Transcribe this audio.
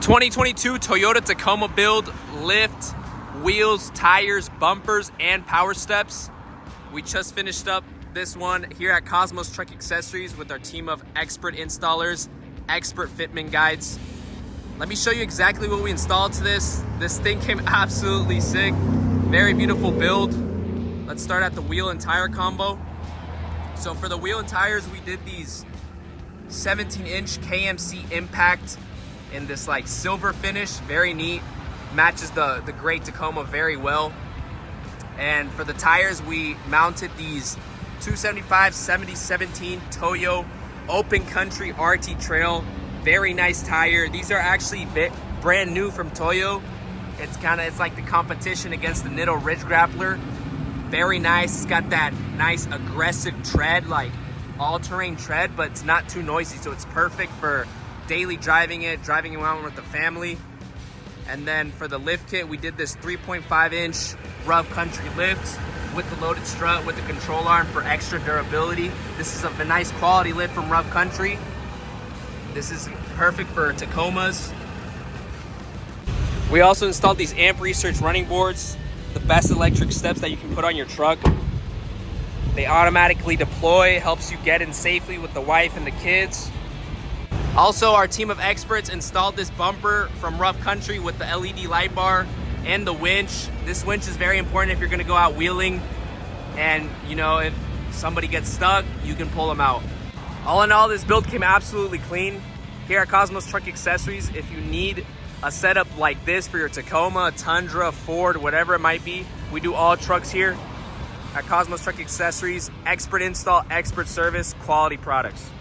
2022 Toyota Tacoma build, lift, wheels, tires, bumpers, and power steps. We just finished up this one here at Cosmos Truck Accessories with our team of expert installers, expert fitment guides. Let me show you exactly what we installed to this. This thing came absolutely sick. Very beautiful build. Let's start at the wheel and tire combo. So for the wheel and tires, we did these 17-inch KMC Impact in this like silver finish. Very neat. Matches the gray Tacoma very well. And for the tires, we mounted these 275 7017 Toyo Open Country RT Trail. Very nice tire. These are actually brand new from Toyo. It's like the competition against the Nitto Ridge Grappler. Very nice. It's got that nice aggressive tread, like all-terrain tread, but it's not too noisy, so it's perfect for daily driving around with the family. And then for the lift kit, we did this 3.5-inch rough country lift with the loaded strut with the control arm for extra durability. This is a nice quality lift from Rough Country. This is perfect for Tacomas. We also installed these Amp Research running boards, the best electric steps that you can put on your truck. They automatically deploy, helps you get in safely with the wife and the kids. Also, our team of experts installed this bumper from Rough Country with the LED light bar and the winch. This winch is very important if you're gonna go out wheeling and, you know, if somebody gets stuck, you can pull them out. All in all, this build came absolutely clean. Here at Cosmos Truck Accessories, if you need a setup like this for your Tacoma, Tundra, Ford, whatever it might be, we do all trucks here at Cosmos Truck Accessories. Expert install, expert service, quality products.